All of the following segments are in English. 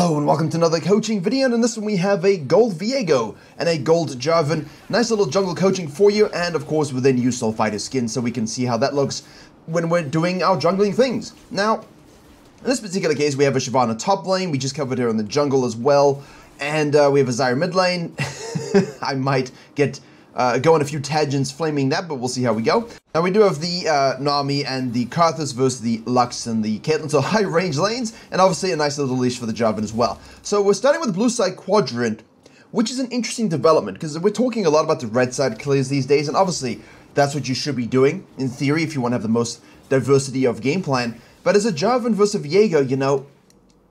Hello and welcome to another coaching video, and in this one we have a gold Viego and a gold Jarvan. Nice little jungle coaching for you, and of course within useful fighter skin, so we can see how that looks when we're doing our jungling things. Now, in this particular case we have a Jarvan top lane, we just covered her in the jungle as well, and we have a Zyra mid lane. I might get go on a few tangents flaming that, but we'll see how we go. Now we do have the Nami and the Karthus versus the Lux and the Caitlyn, so high range lanes, and obviously a nice little leash for the Jarvan as well. So we're starting with the blue side quadrant, which is an interesting development, because we're talking a lot about the red side clears these days, and obviously that's what you should be doing, in theory, if you want to have the most diversity of game plan. But as a Jarvan versus Viego, you know,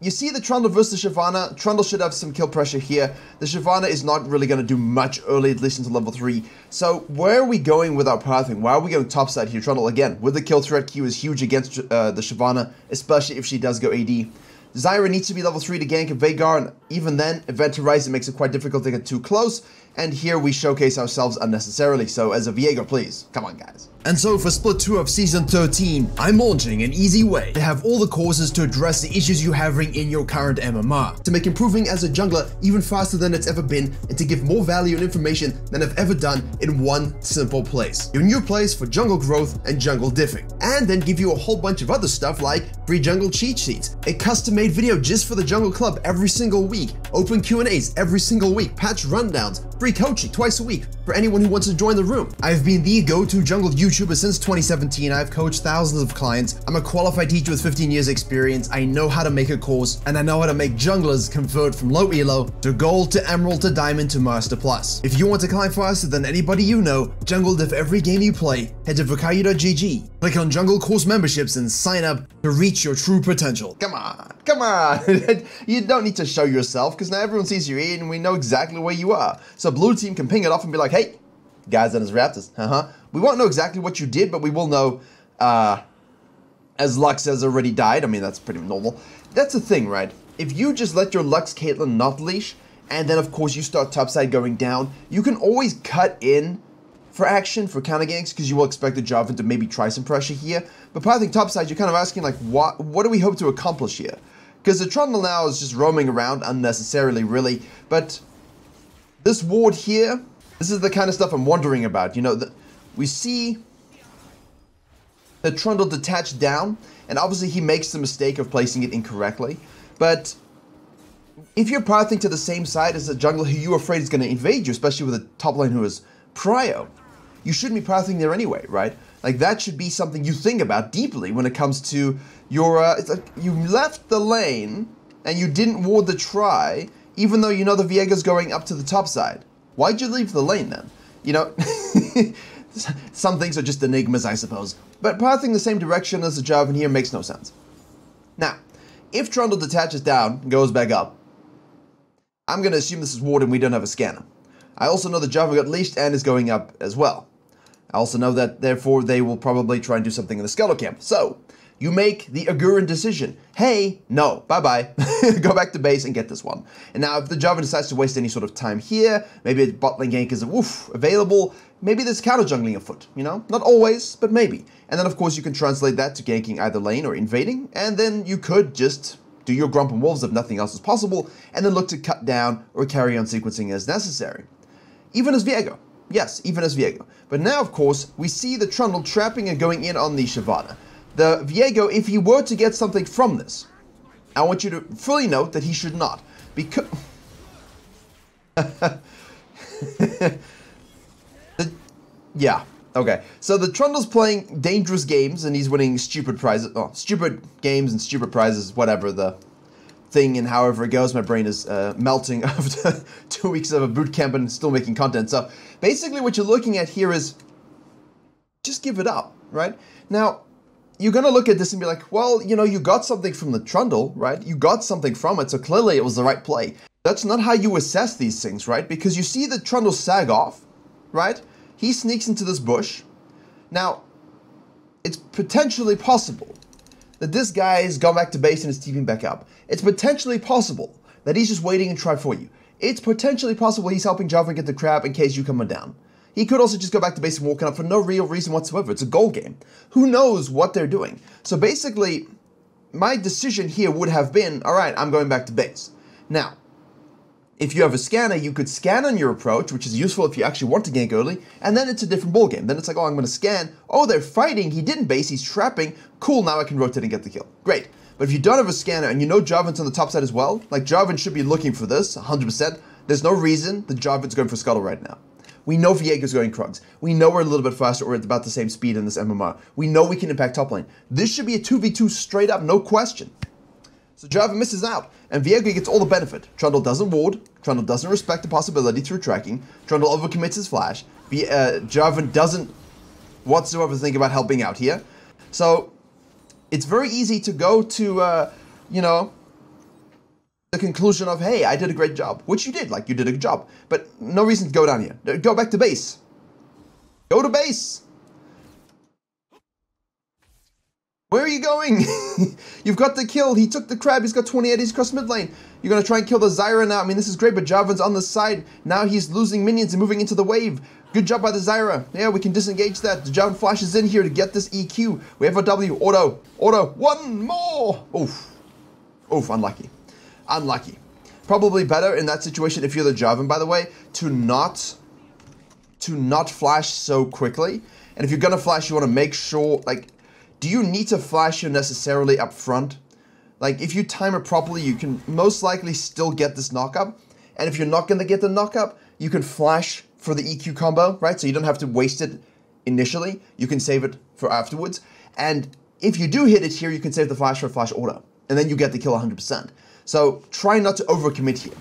you see the Trundle versus the Shyvana. Trundle should have some kill pressure here. The Shyvana is not really going to do much early, at least until level 3. So where are we going with our pathing? Why are we going topside here? Trundle, again, with the kill threat, Q is huge against the Shyvana, especially if she does go AD. Zyra needs to be level 3 to gank a Veigar, and even then, Event Horizon makes it quite difficult to get too close. And here we showcase ourselves unnecessarily. So as a Viego, please, come on guys. And so for Split 2 of Season 13, I'm launching an easy way to have all the causes to address the issues you're having in your current MMR, to make improving as a jungler even faster than it's ever been, and to give more value and information than I've ever done in one simple place. Your new place for jungle growth and jungle diffing. And then give you a whole bunch of other stuff like free jungle cheat sheets, a custom-made video just for the jungle club every single week, open Q&As every single week, patch rundowns, free coaching twice a week for anyone who wants to join the room. I've been the go-to jungle YouTuber since 2017. I've coached thousands of clients. I'm a qualified teacher with 15 years experience. I know how to make a course, and I know how to make junglers convert from low elo to gold to emerald to diamond to master plus. If you want to climb faster than anybody you know, jungle diff every game you play, head to virkayu.gg, click on jungle course memberships and sign up to reach your true potential. Come on, come on. You don't need to show yourself, because now everyone sees you're in and we know exactly where you are. So blue team can ping it off and be like, hey, guys and his Raptors, we won't know exactly what you did, but we will know, as Lux has already died. I mean, that's pretty normal. That's the thing, right? If you just let your Lux Caitlyn not leash, and then of course you start topside going down, you can always cut in for action, for counter ganks, because you will expect the Jarvan to maybe try some pressure here. But pathing topside, you're kind of asking, like, what do we hope to accomplish here? Because the Trundle now is just roaming around unnecessarily, really. But this ward here, this is the kind of stuff I'm wondering about. You know, we see the Trundle detached down, and obviously he makes the mistake of placing it incorrectly. But if you're pathing to the same side as a jungler who you're afraid is going to invade you, especially with a top lane who is prio, you shouldn't be pathing there anyway, right? Like, that should be something you think about deeply when it comes to your, it's like you left the lane and you didn't ward the try, even though you know the Viego's going up to the top side. Why'd you leave the lane then? You know, some things are just enigmas, I suppose. But pathing the same direction as the Jarvan here makes no sense. Now, if Trundle detaches down and goes back up, I'm going to assume this is ward and we don't have a scanner. I also know that Jarvan got leashed and is going up as well. I also know that, therefore, they will probably try and do something in the Scuttle camp. So, you make the Agurin decision. Hey, no, bye-bye. Go back to base and get this one. And now, if the Jarvan decides to waste any sort of time here, maybe a bot lane gank is available, maybe there's counter jungling afoot, you know? Not always, but maybe. And then, of course, you can translate that to ganking either lane or invading, and then you could just do your Grump and Wolves if nothing else is possible, and then look to cut down or carry on sequencing as necessary. Even as Viego. Yes, even as Viego. But now, of course, we see the Trundle trapping and going in on the Shyvana. The Viego, if he were to get something from this, I want you to fully note that he should not. Because... yeah, okay. So the Trundle's playing dangerous games and he's winning stupid prizes. Oh, stupid games and stupid prizes, whatever the thing and however it goes. My brain is melting after 2 weeks of a boot camp and still making content. So basically what you're looking at here is just give it up, right? Now, you're going to look at this and be like, well, you know, you got something from the Trundle, right? You got something from it, so clearly it was the right play. That's not how you assess these things, right? Because you see the Trundle sag off, right? He sneaks into this bush. Now, it's potentially possible that this guy has gone back to base and is TPing back up. It's potentially possible that he's just waiting and try for you. It's potentially possible he's helping Jarvan get the crab in case you come down. He could also just go back to base and walk up for no real reason whatsoever. It's a goal game. Who knows what they're doing? So basically, my decision here would have been, all right, I'm going back to base. Now, if you have a scanner, you could scan on your approach, which is useful if you actually want to gank early, and then it's a different ballgame. Then it's like, oh, I'm going to scan. Oh, they're fighting. He didn't base. He's trapping. Cool, now I can rotate and get the kill. Great. But if you don't have a scanner and you know Jarvan's on the top side as well, like Jarvan should be looking for this, 100%. There's no reason that Jarvan's going for Scuttle right now. We know Viego's going Krugs. We know we're a little bit faster or at about the same speed in this MMR. We know we can impact top lane. This should be a 2v2 straight up, no question. So Jarvan misses out, and Viego gets all the benefit. Trundle doesn't ward, Trundle doesn't respect the possibility through tracking, Trundle overcommits his flash, Jarvan doesn't whatsoever think about helping out here. So it's very easy to go to, you know, the conclusion of, hey, I did a great job, which you did, like you did a good job, but no reason to go down here. Go back to base. Go to base. Where are you going? You've got the kill. He took the crab. He's got 28. He's across mid lane. You're going to try and kill the Zyra now. I mean, this is great, but Jarvan's on the side. Now he's losing minions and moving into the wave. Good job by the Zyra. Yeah, we can disengage that. The Jarvan flashes in here to get this EQ. We have a W. Auto. Auto. One more. Oof. Oof, unlucky. Unlucky. Probably better in that situation, if you're the Jarvan, by the way, to not flash so quickly. And if you're going to flash, you want to make sure, like, do you need to flash you necessarily up front? Like, if you time it properly, you can most likely still get this knockup. And if you're not going to get the knockup, you can flash for the EQ combo, right? So you don't have to waste it initially. You can save it for afterwards. And if you do hit it here, you can save the flash for a flash auto. And then you get the kill 100%. So try not to overcommit here,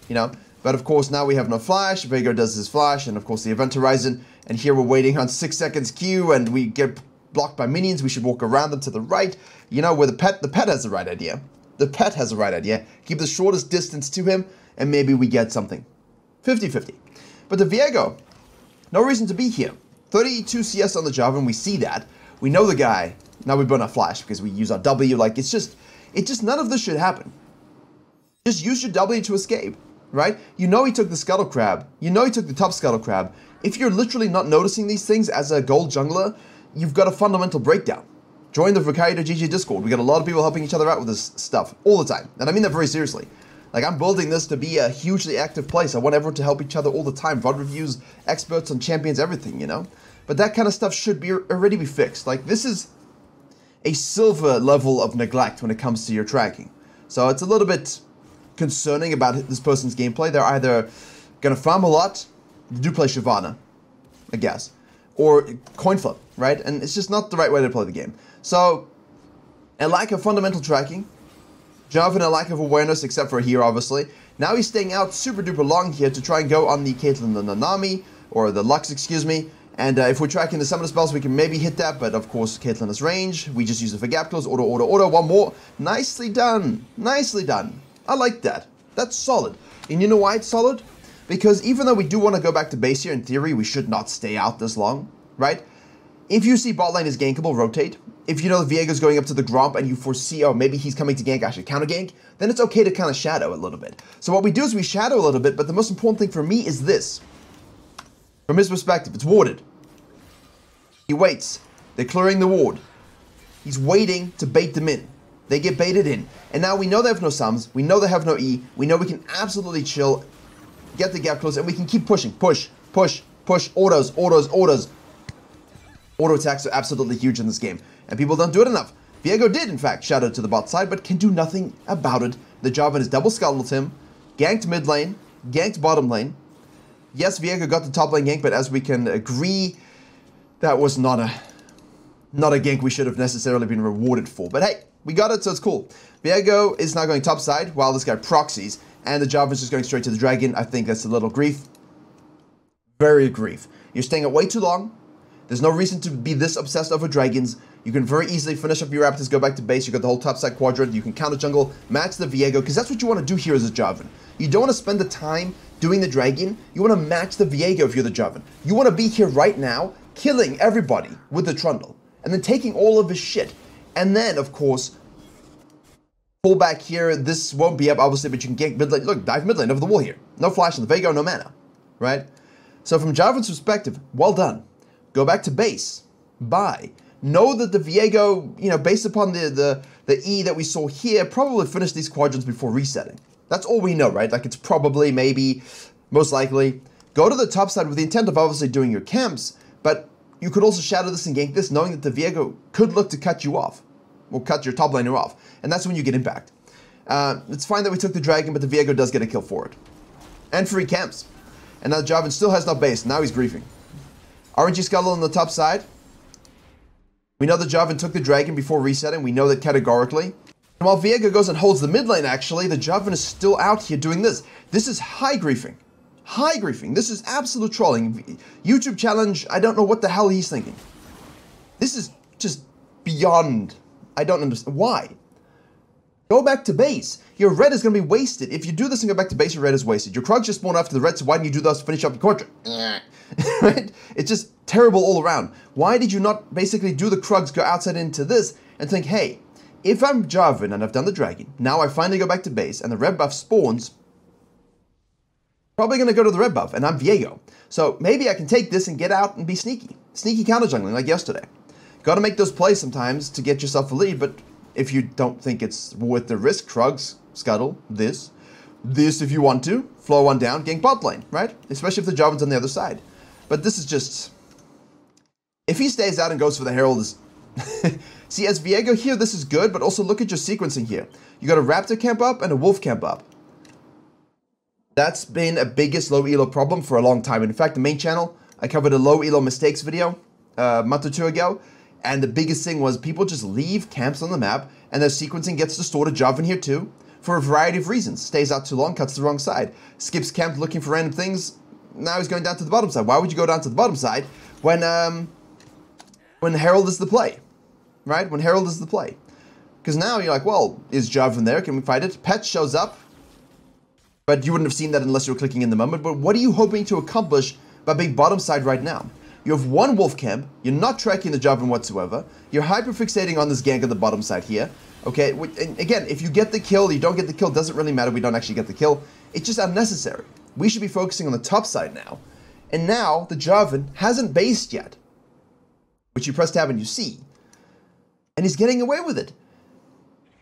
you know? But of course, now we have no flash. Viego does his flash, and of course the event horizon. And here we're waiting on 6 seconds Q, and we get blocked by minions. We should walk around them to the right. You know, where the pet has the right idea. The pet has the right idea. Keep the shortest distance to him, and maybe we get something. 50-50. But the Viego, no reason to be here. 32 CS on the Jarvan, we see that. We know the guy. Now we burn our flash because we use our W. Like, it's just none of this should happen. Just use your W to escape, right? You know he took the Scuttle Crab. You know he took the top Scuttle Crab. If you're literally not noticing these things as a gold jungler, you've got a fundamental breakdown. Join the virkayu.gg Discord. We got a lot of people helping each other out with this stuff all the time. And I mean that very seriously. Like, I'm building this to be a hugely active place. I want everyone to help each other all the time. VOD reviews, experts on champions, everything, you know? But that kind of stuff should already be fixed. Like, this is a silver level of neglect when it comes to your tracking. So it's a little bit concerning about this person's gameplay. They're either going to farm a lot, they do play Shyvana, I guess, or coin flip, right? And it's just not the right way to play the game. So, a lack of fundamental tracking, Jarvan a lack of awareness, except for here, obviously. Now he's staying out super duper long here to try and go on the Caitlyn the Nanami, or the Lux, excuse me. And if we're tracking the summoner spells, we can maybe hit that, but of course, Caitlyn has range. We just use it for gap close, auto, auto, auto, one more. Nicely done. Nicely done. I like that. That's solid. And you know why it's solid? Because even though we do want to go back to base here, in theory, we should not stay out this long, right? If you see bot lane is gankable, rotate. If you know the Viego's going up to the Gromp and you foresee, oh, maybe he's coming to gank, I should counter gank, then it's okay to kind of shadow a little bit. So what we do is we shadow a little bit, but the most important thing for me is this. From his perspective, it's warded. He waits. They're clearing the ward. He's waiting to bait them in. They get baited in. And now we know they have no sums. We know they have no E. We know we can absolutely chill, get the gap close, and we can keep pushing. Push, push, push. Autos, autos, autos. Auto attacks are absolutely huge in this game, and people don't do it enough. Viego did, in fact, shadow to the bot side, but can do nothing about it. The Jarvan has double scuttled him, ganked mid lane, ganked bottom lane. Yes, Viego got the top lane gank, but as we can agree, that was not a gank we should have necessarily been rewarded for. But hey, we got it, so it's cool. Viego is now going top side, while this guy proxies, and the Jarvan's just going straight to the dragon. I think that's a little grief. Very grief. You're staying up way too long. There's no reason to be this obsessed over dragons. You can very easily finish up your Raptors, go back to base. You got the whole top side quadrant. You can counter jungle, match the Viego, because that's what you want to do here as a Jarvan. You don't want to spend the time doing the dragon. You want to match the Viego if you're the Jarvan. You want to be here right now, killing everybody with the Trundle, and then taking all of his shit. And then, of course, pull back here. This won't be up, obviously, but you can gank mid lane. Look, dive mid lane over the wall here. No flash on the Viego, no mana, right? So from Jarvan's perspective, well done. Go back to base. Buy. Know that the Viego, you know, based upon the E that we saw here, probably finished these quadrants before resetting. That's all we know, right? Like, it's probably, maybe, most likely. Go to the top side with the intent of obviously doing your camps, but you could also shadow this and gank this, knowing that the Viego could look to cut you off, or cut your top laner off, and that's when you get impact. It's fine that we took the dragon, but the Viego does get a kill for it. And free camps. And now Jarvan still has no base, now he's griefing. RNG Scuttle on the top side. We know that Jarvan took the dragon before resetting, we know that categorically. And while Viego goes and holds the mid lane, actually, the Jarvan is still out here doing this. This is high griefing. High griefing. This is absolute trolling. YouTube challenge, I don't know what the hell he's thinking. This is just beyond. I don't understand. Why? Go back to base. Your red is going to be wasted. If you do this and go back to base, your red is wasted. Your Krugs just spawn after the red, so why didn't you do those to finish up the quadrant? Right? It's just terrible all around. Why did you not basically do the Krugs, go outside into this, and think, hey, if I'm Jarvan and I've done the dragon, now I finally go back to base, and the red buff spawns, probably going to go to the red buff, and I'm Viego. So maybe I can take this and get out and be sneaky. Sneaky counter jungling like yesterday. Got to make those plays sometimes to get yourself a lead, but if you don't think it's worth the risk, Krugs, Scuttle, this if you want to, flow one down, gank bot lane, right? Especially if the Jarvan's on the other side. But this is just, if he stays out and goes for the Herald, see, as Viego here, this is good, but also look at your sequencing here. You got a Raptor camp up and a Wolf camp up. That's been a biggest low elo problem for a long time. In fact, the main channel, I covered a low elo mistakes video a month or two ago, and the biggest thing was people just leave camps on the map, and their sequencing gets distorted. Jarvan here too, for a variety of reasons. Stays out too long, cuts the wrong side. Skips camp looking for random things, now he's going down to the bottom side. Why would you go down to the bottom side when Herald is the play, right? When Herald is the play. Because now you're like, well, is Jarvan there? Can we fight it? Pet shows up. But you wouldn't have seen that unless you were clicking in the moment. But what are you hoping to accomplish by being bottom side right now? You have one wolf camp. You're not tracking the Jarvan whatsoever. You're hyper-fixating on this gank on the bottom side here. Okay, and again, if you get the kill, you don't get the kill, doesn't really matter. We don't actually get the kill. It's just unnecessary. We should be focusing on the top side now. And now the Jarvan hasn't based yet, which you press tab and you see. And he's getting away with it.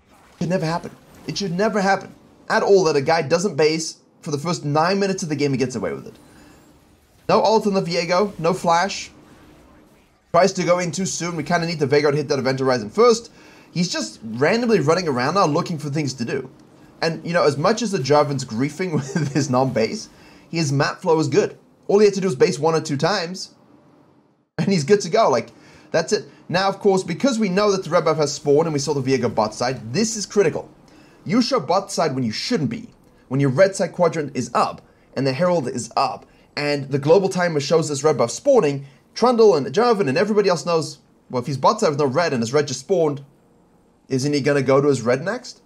It should never happen. It should never happen at all that a guy doesn't base for the first 9 minutes of the game. He gets away with it. No ult on the Viego, no flash. Tries to go in too soon. We kind of need the Viego to hit that Event Horizon first. He's just randomly running around now looking for things to do. And, you know, as much as the Jarvan's griefing with his non-base, his map flow is good. All he had to do is base 1 or 2 times, and he's good to go. Like, that's it. Now, of course, because we know that the red buff has spawned and we saw the Viego bot side, this is critical. You show bot side when you shouldn't be. When your red side quadrant is up, and the Herald is up, and the global timer shows this red buff spawning, Trundle and Jarvan and everybody else knows, well, if he's bot side with no red and his red just spawned, isn't he going to go to his red next?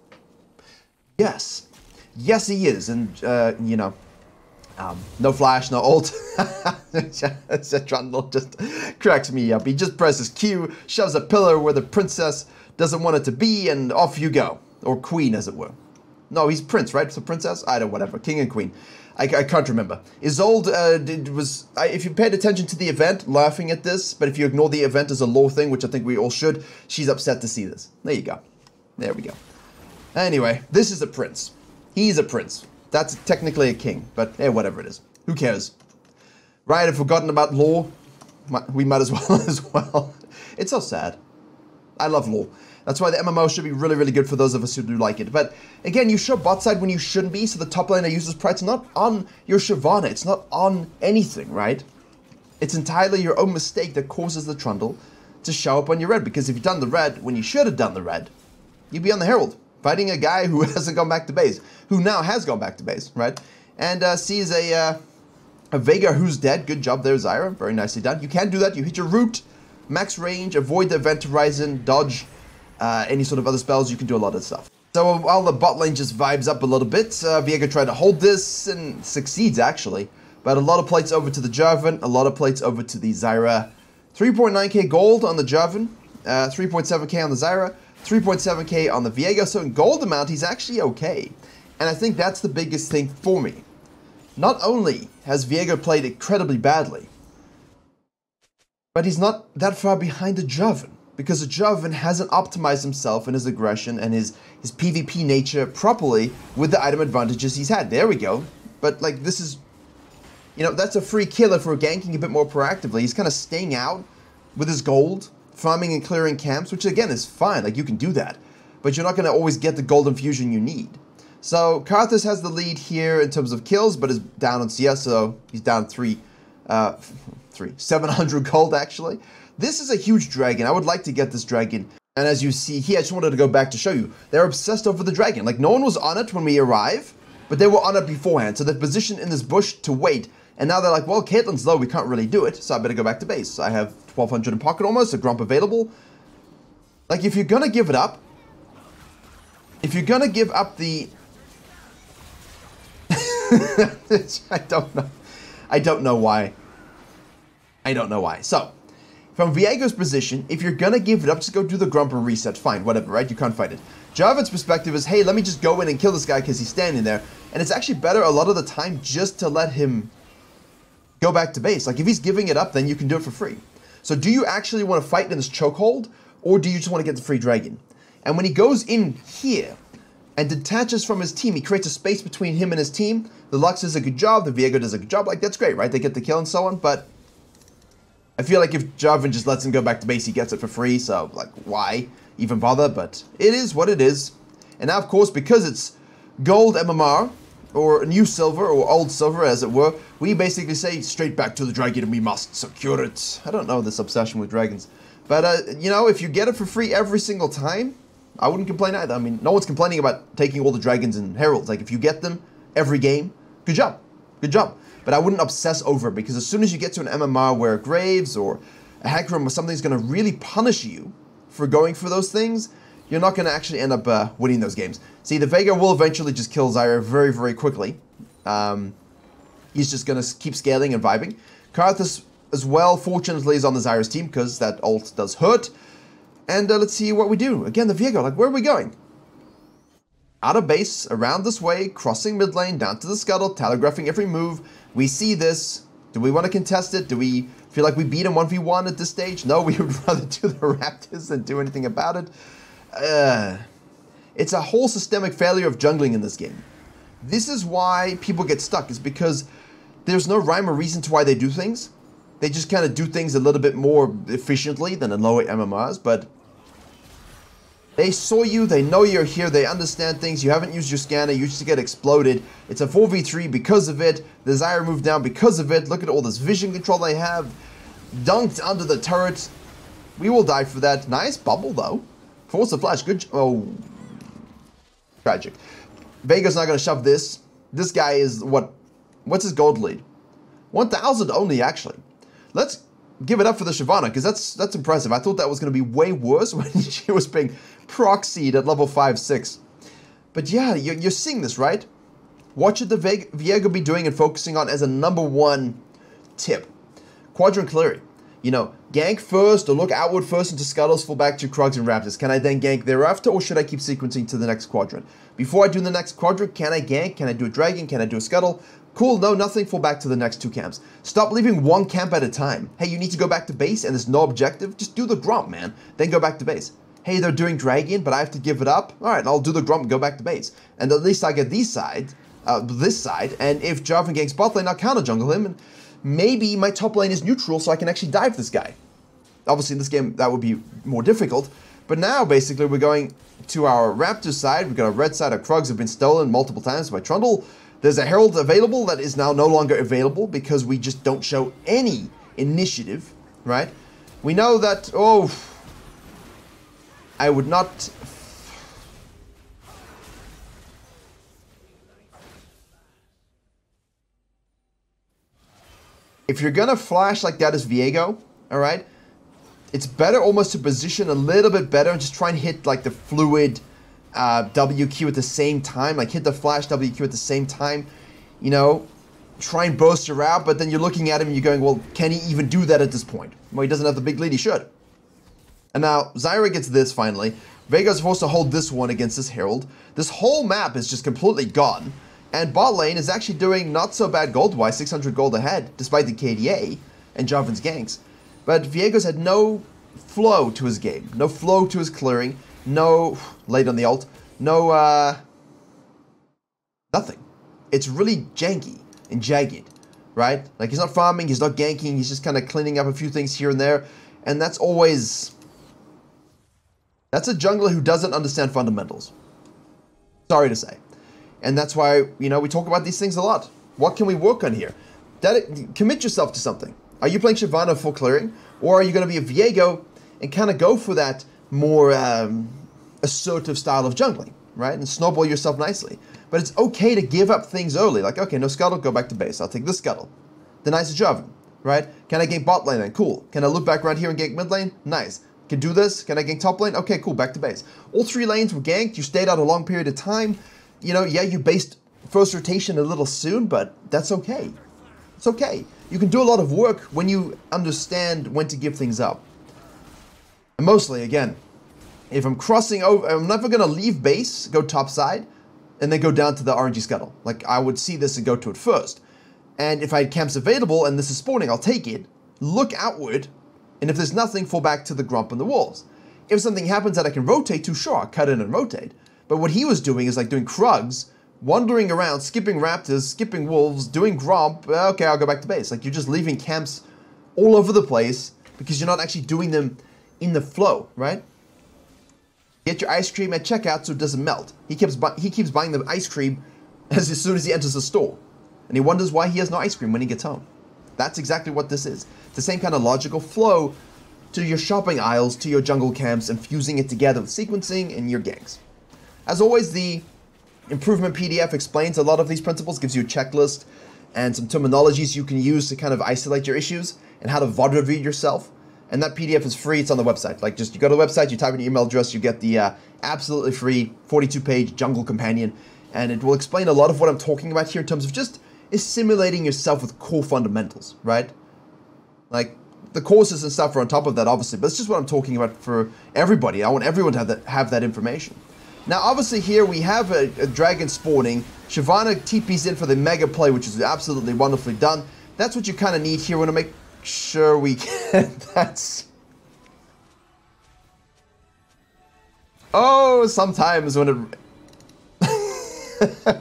Yes. Yes, he is. And, you know, no flash, no ult. Trundle just cracks me up. He just presses Q, shoves a pillar where the princess doesn't want it to be, and off you go. Or queen, as it were. No, he's prince, right? So princess? I don't know, whatever. King and queen. I can't remember. Isolde if you paid attention to the event, laughing at this, but if you ignore the event as a lore thing, which I think we all should, she's upset to see this. There you go. There we go. Anyway, this is a prince. He's a prince. That's technically a king, but hey, whatever it is. Who cares? Riot have forgotten about lore. We might as well It's so sad. I love lore. That's why the MMO should be really, really good for those of us who do like it. But again, you show bot side when you shouldn't be, so the top laner uses pride's not on your Shyvana. It's not on anything, right? It's entirely your own mistake that causes the Trundle to show up on your red. Because if you've done the red when you should have done the red, you'd be on the Herald, fighting a guy who hasn't gone back to base, who now has gone back to base, right? And sees a Veigar who's dead. Good job there, Zyra. Very nicely done. You can do that. You hit your root, max range, avoid the Event Horizon, dodge any sort of other spells. You can do a lot of stuff. So while the bot lane just vibes up a little bit, Viego tried to hold this and succeeds actually. But a lot of plates over to the Jarvan, a lot of plates over to the Zyra. 3.9k gold on the Jarvan, 3.7k on the Zyra, 3.7k on the Viego. So in gold amount, he's actually okay. And I think that's the biggest thing for me. Not only has Viego played incredibly badly, but he's not that far behind the Jarvan. because Jarvan hasn't optimized himself and his aggression and his PvP nature properly with the item advantages he's had. There we go. But like this is, you know, that's a free kill if we're ganking a bit more proactively. He's kind of staying out with his gold, farming and clearing camps, which again is fine. Like you can do that, but you're not going to always get the golden fusion you need. So Karthus has the lead here in terms of kills, but is down on CS, so he's down 700 gold actually. This is a huge dragon. I would like to get this dragon. And as you see here, I just wanted to go back to show you. They're obsessed over the dragon. Like, no one was on it when we arrive, but they were on it beforehand. So they're positioned in this bush to wait. And now they're like, well, Caitlyn's low. We can't really do it, so I better go back to base. I have 1,200 in pocket almost, a Grump available. Like, if you're going to give it up, if you're going to give up the... I don't know. I don't know why. I don't know why. So, from Viego's position, if you're gonna give it up, just go do the Grump and reset. Fine, whatever, right? You can't fight it. Jarvan's perspective is, hey, let me just go in and kill this guy because he's standing there. And it's actually better a lot of the time just to let him go back to base. Like, if he's giving it up, then you can do it for free. So do you actually want to fight in this chokehold, or do you just want to get the free dragon? And when he goes in here and detaches from his team, he creates a space between him and his team. The Lux does a good job, the Viego does a good job. Like, that's great, right? They get the kill and so on, but I feel like if Jarvan just lets him go back to base, he gets it for free, so, like, why even bother? But it is what it is. And now, of course, because it's gold MMR, or new silver, or old silver, as it were, we basically say, straight back to the dragon, and we must secure it. I don't know this obsession with dragons. But, you know, if you get it for free every single time, I wouldn't complain either. I mean, no one's complaining about taking all the dragons and heralds. Like, if you get them every game, good job. Good job. But I wouldn't obsess over it, because as soon as you get to an MMR where Graves or a Hecarim or something's going to really punish you for going for those things, you're not going to actually end up winning those games. See, the Viego will eventually just kill Zyra very, very quickly. He's just going to keep scaling and vibing. Karthus as well, fortunately, is on the Zyra's team, because that ult does hurt. And let's see what we do. Again, the Viego, like, where are we going? Out of base, around this way, crossing mid lane, down to the scuttle, telegraphing every move. We see this. Do we want to contest it? Do we feel like we beat him 1v1 at this stage? No, we would rather do the Raptors than do anything about it. It's a whole systemic failure of jungling in this game. This is why people get stuck, is because there's no rhyme or reason to why they do things. They just kind of do things a little bit more efficiently than in lower MMRs, but they saw you, they know you're here, they understand things, you haven't used your scanner, you just get exploded. It's a 4v3 because of it, the Zyra moved down because of it, look at all this vision control they have, dunked under the turret. We will die for that. Nice bubble though. Force the flash, good, oh, tragic. Viego's not gonna shove this. This guy is, what's his gold lead? 1,000 only, actually. Let's give it up for the Shyvana, because that's impressive. I thought that was going to be way worse when she was being proxied at level 5-6. But yeah, you're seeing this, right? Watch what the Viego be doing and focusing on as a #1 tip. Quadrant clearing. You know, gank first or look outward first into scuttles, fall back to Krugs and Raptors. Can I then gank thereafter, or should I keep sequencing to the next quadrant? Before I do the next quadrant, can I gank? Can I do a dragon? Can I do a scuttle? Cool, no, nothing, fall back to the next 2 camps. Stop leaving 1 camp at a time. Hey, you need to go back to base and there's no objective? Just do the Grump, man. Then go back to base. Hey, they're doing dragon, but I have to give it up? Alright, I'll do the Grump and go back to base. And at least I get this side, and if Jarvan ganks bot lane, I'll counter jungle him, and maybe my top lane is neutral so I can actually dive this guy. Obviously in this game that would be more difficult, but now basically we're going to our Raptor side. We've got a red side. Our Krugs have been stolen multiple times by Trundle. There's a Herald available that is now no longer available because we just don't show any initiative, right? We know that, oh, I would not... If you're gonna flash like that as Viego, alright, it's better almost to position a little bit better and just try and hit like the fluid WQ at the same time, like hit the flash WQ at the same time, you know, try and burst her out, but then you're looking at him and you're going, well, can he even do that at this point? Well, he doesn't have the big lead, he should. And now, Zyra gets this finally. Viego's forced to hold this one against this Herald. This whole map is just completely gone. And bot lane is actually doing not so bad gold-wise, 600 gold ahead, despite the KDA and Jarvan's ganks. But Viego's had no flow to his game. No flow to his clearing. No, late on the ult. No, nothing. It's really janky and jagged, right? Like, he's not farming, he's not ganking, he's just kind of cleaning up a few things here and there. And that's always... That's a jungler who doesn't understand fundamentals. Sorry to say. And that's why, you know, we talk about these things a lot. What can we work on here? Commit yourself to something. Are you playing Jarvan for clearing? Or are you going to be a Viego and kind of go for that more assertive style of jungling, right? And snowball yourself nicely. But it's okay to give up things early. Like, okay, no scuttle, go back to base. I'll take this scuttle. Then nice Jarvan, right? Can I gank bot lane then? Cool. Can I loop back around here and gank mid lane? Nice. Can do this? Can I gank top lane? Okay, cool, back to base. All 3 lanes were ganked. You stayed out a long period of time. You know, yeah, you based first rotation a little soon, but that's okay. It's okay. You can do a lot of work when you understand when to give things up. And mostly, again, if I'm crossing over, I'm never going to leave base, go top side, and then go down to the RNG scuttle. Like, I would see this and go to it first. And if I had camps available and this is spawning, I'll take it, look outward, and if there's nothing, fall back to the grump and the walls. If something happens that I can rotate to, sure, I'll cut in and rotate. But what he was doing is like doing Krugs, wandering around, skipping raptors, skipping wolves, doing grump. Okay, I'll go back to base. Like, you're just leaving camps all over the place because you're not actually doing them in the flow, right? Get your ice cream at checkout so it doesn't melt. He keeps buying the ice cream as soon as he enters the store. And he wonders why he has no ice cream when he gets home. That's exactly what this is. It's the same kind of logical flow to your shopping aisles, to your jungle camps, and fusing it together with sequencing and your ganks. As always, the improvement PDF explains a lot of these principles, gives you a checklist and some terminologies you can use to kind of isolate your issues and how to VOD review yourself. And that PDF is free. It's on the website. Like, just you go to the website, you type in your email address, you get the absolutely free 42-page jungle companion, and it will explain a lot of what I'm talking about here in terms of just assimilating yourself with core fundamentals, right? Like, the courses and stuff are on top of that, obviously, but it's just what I'm talking about for everybody. I want everyone to have that information. Now, obviously, here we have a dragon spawning. Shyvana TP's in for the mega play, which is absolutely wonderfully done. That's what you kind of need here. We want to make sure we can. That's... Oh, sometimes when it...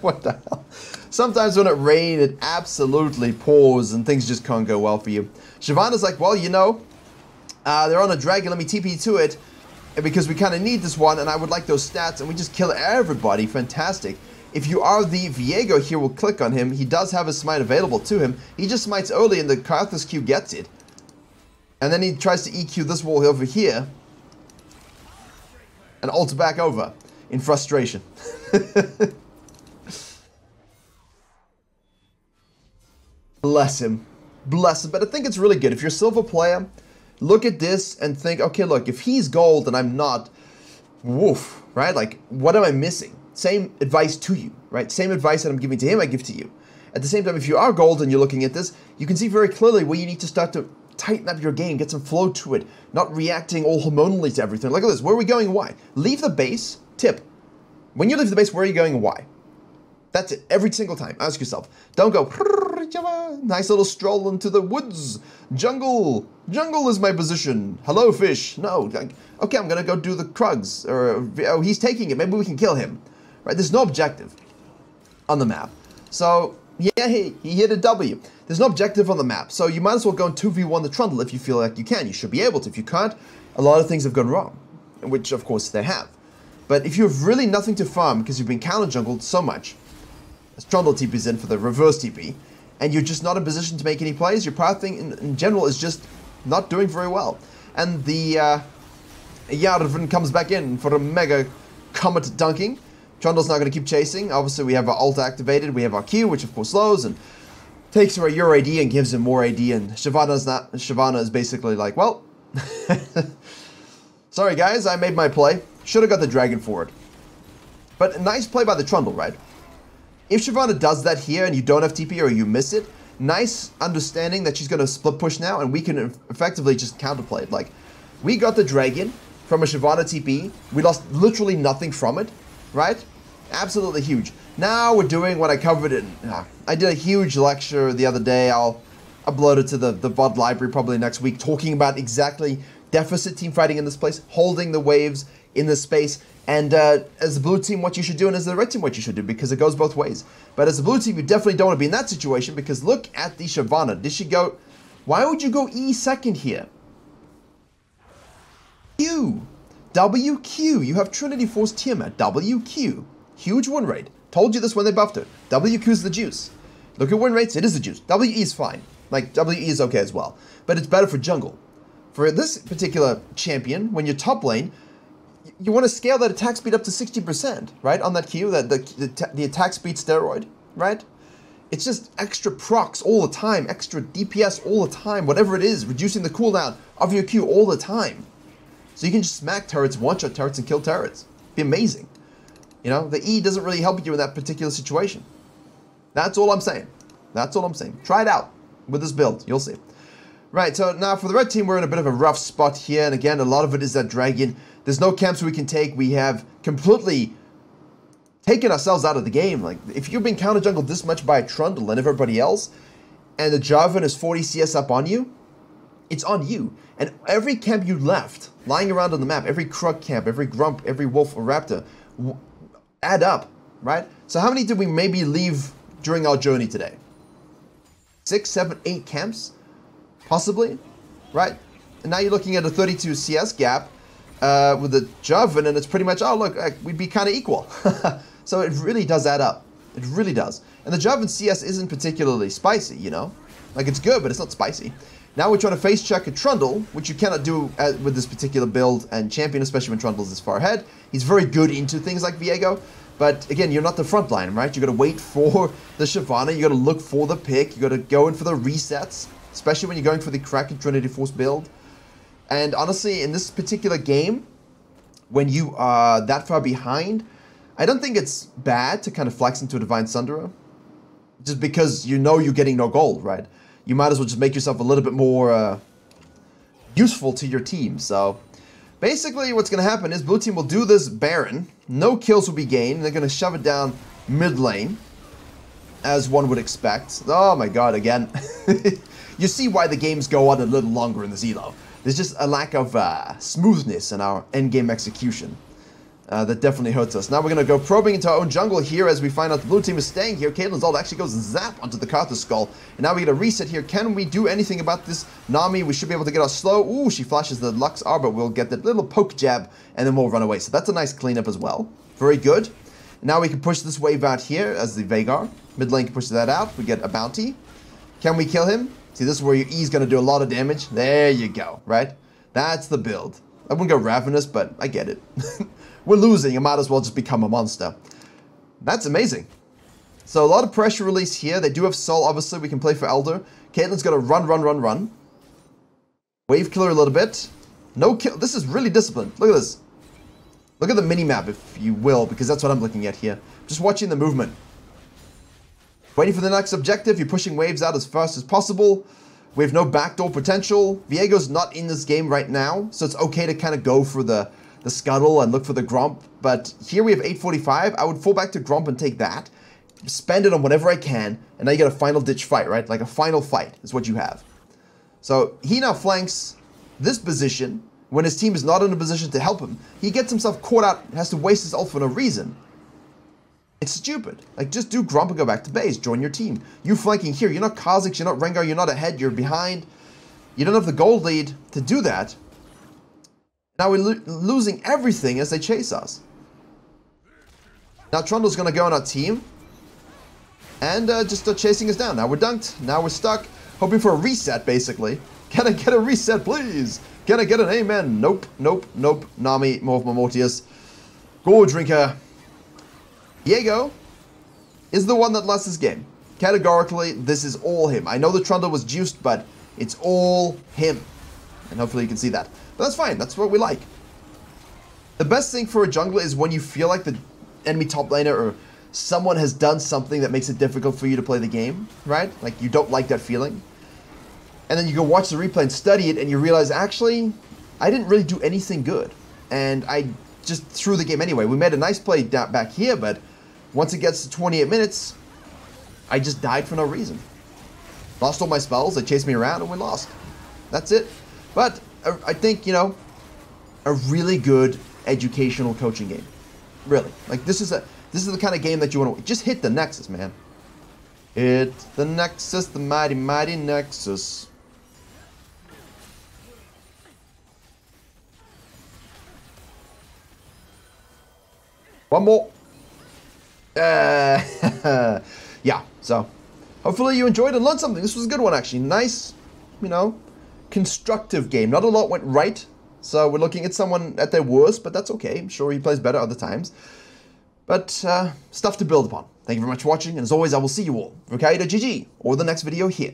What the hell? Sometimes when it rains, it absolutely pours and things just can't go well for you. Shyvana's like, well, you know, they're on a dragon, let me TP to it, because we kind of need this one, and I would like those stats, and we just kill everybody. Fantastic. If you are the Viego here, we'll click on him. He does have a smite available to him. He just smites early, and the Karthus Q gets it. And then he tries to EQ this wall over here, and ults back over in frustration. Bless him. Bless him. But I think it's really good. If you're a silver player, look at this and think, okay, look, if he's gold and I'm not, woof, right? Like, what am I missing? Same advice to you, right? Same advice that I'm giving to him, I give to you. At the same time, if you are gold and you're looking at this, you can see very clearly where you need to start to tighten up your game, get some flow to it, not reacting all hormonally to everything. Look at this. Where are we going and why? Leave the base. Tip. When you leave the base, where are you going and why? That's it. Every single time. Ask yourself. Don't go, nice little stroll into the woods. Jungle. Jungle is my position. Hello, fish. No. Okay, I'm going to go do the Krugs. Or, oh, he's taking it. Maybe we can kill him. Right? There's no objective on the map. So, yeah, he hit a W. There's no objective on the map. So you might as well go and 2v1 the Trundle if you feel like you can. You should be able to. If you can't, a lot of things have gone wrong. Which, of course, they have. But if you have really nothing to farm because you've been counter-jungled so much, as Trundle TP's in for the reverse TP, and you're just not in position to make any plays, your pathing in general is just not doing very well. And the Jarvan comes back in for a mega comet dunking. Trundle's not going to keep chasing. Obviously, we have our ult activated. We have our Q, which of course slows and takes away your AD and gives him more AD. And Shyvana is basically like, well, sorry guys, I made my play. Should have got the dragon forward. But a nice play by the Trundle, right? If Shyvana does that here and you don't have TP or you miss it, nice understanding that she's going to split push now and we can effectively just counterplay it. Like, we got the dragon from a Shyvana TP. We lost literally nothing from it, right? Absolutely huge. Now we're doing what I covered in. I did a huge lecture the other day. I'll upload it to the VOD library probably next week, talking about exactly deficit team fighting in this place, holding the waves in this space. And as the blue team, what you should do, and as the red team, what you should do, because it goes both ways. But as the blue team, you definitely don't want to be in that situation, because look at the Shyvana. Did she go... Why would you go E second here? Q. WQ. You have Trinity Force Tiamat. WQ. Huge win rate. Told you this when they buffed it. WQ is the juice. Look at win rates. It is the juice. WE is fine. Like, WE is okay as well. But it's better for jungle. For this particular champion, when you're top lane, you want to scale that attack speed up to 60%, right? On that Q, the attack speed steroid, right? It's just extra procs all the time, extra DPS all the time, whatever it is, reducing the cooldown of your Q all the time. So you can just smack turrets, one-shot turrets, and kill turrets. Be amazing. You know, the E doesn't really help you in that particular situation. That's all I'm saying. That's all I'm saying. Try it out with this build. You'll see. Right, so now for the red team, we're in a bit of a rough spot here. And again, a lot of it is that dragon. There's no camps we can take. We have completely taken ourselves out of the game. Like, if you're being counter jungled this much by a Trundle and everybody else, and the Jarvan is 40 CS up on you, it's on you. And every camp you left, lying around on the map, every Krug camp, every Grump, every Wolf or Raptor, add up, right? So how many did we maybe leave during our journey today? 6, 7, 8 camps? Possibly, right? And now you're looking at a 32 CS gap with the Jarvan, and it's pretty much, oh look, we'd be kind of equal. So it really does add up. It really does. And the Jarvan CS isn't particularly spicy, you know? Like, it's good, but it's not spicy. Now we're trying to face check a Trundle, which you cannot do with this particular build and champion, especially when Trundle's this far ahead. He's very good into things like Viego, but again, you're not the front line, right? You got to wait for the Shyvana, you got to look for the pick, you got to go in for the resets, especially when you're going for the Kraken Trinity Force build. And honestly, in this particular game, when you are that far behind, I don't think it's bad to kind of flex into a Divine Sunderer, just because you know you're getting no gold, right? You might as well just make yourself a little bit more useful to your team. So basically what's going to happen is blue team will do this Baron. No kills will be gained. They're going to shove it down mid lane, as one would expect. Oh my god, again. You see why the games go on a little longer in the Elo. There's just a lack of smoothness in our endgame execution. That definitely hurts us. Now we're going to go probing into our own jungle here as we find out the blue team is staying here. Caitlyn's ult actually goes zap onto the Carter Skull. And now we get a reset here. Can we do anything about this Nami? We should be able to get our slow. Ooh, she flashes the Lux R, but we'll get that little poke jab and then we'll run away. So that's a nice cleanup as well. Very good. Now we can push this wave out here as the Veigar. Mid lane can push that out. We get a bounty. Can we kill him? See, this is where your E is going to do a lot of damage. There you go, right? That's the build. I wouldn't go Ravenous, but I get it. We're losing. I might as well just become a monster. That's amazing. So a lot of pressure release here. They do have Soul, obviously. We can play for Elder. Caitlyn's got to run. Wave killer a little bit. No kill. This is really disciplined. Look at this. Look at the mini-map, if you will, because that's what I'm looking at here. Just watching the movement. Waiting for the next objective. You're pushing waves out as fast as possible. We have no backdoor potential. Viego's not in this game right now, so it's okay to kind of go for the scuttle and look for the Grump. But here we have 845. I would fall back to Grump and take that. Spend it on whatever I can, and now you get a final ditch fight, right? Like a final fight is what you have. So he now flanks this position when his team is not in a position to help him. He gets himself caught out, has to waste his ult for no reason. It's stupid. Like, just do Grump and go back to base. Join your team. You flanking here. You're not Kha'Zix, you're not Rengar, you're not ahead, you're behind. You don't have the gold lead to do that. Now we're losing everything as they chase us. Now Trundle's going to go on our team. And just start chasing us down. Now we're dunked. Now we're stuck. Hoping for a reset, basically. Can I get a reset, please? Can I get an amen? Nope, nope, nope. Nami, Morph Mortius. Gore Drinker. Viego is the one that lost this game. Categorically, this is all him. I know the Trundle was juiced, but it's all him. And hopefully you can see that. But that's fine. That's what we like. The best thing for a jungler is when you feel like the enemy top laner or someone has done something that makes it difficult for you to play the game, right? Like, you don't like that feeling. And then you go watch the replay and study it, and you realize, actually, I didn't really do anything good. And I just threw the game anyway. We made a nice play back here, but once it gets to 28 minutes, I just died for no reason. Lost all my spells, they chased me around, and we lost. That's it. But I think, you know, a really good educational coaching game. Really. Like, this is the kind of game that you want to... Just hit the Nexus, man. Hit the Nexus, the mighty, mighty Nexus. One more. Yeah, so hopefully you enjoyed and learned something. This was a good one, actually. Nice, you know, constructive game. Not a lot went right, so we're looking at someone at their worst, but that's okay. I'm sure he plays better other times. But stuff to build upon. Thank you very much for watching, and as always, I will see you all, virkayu.gg, or the next video here.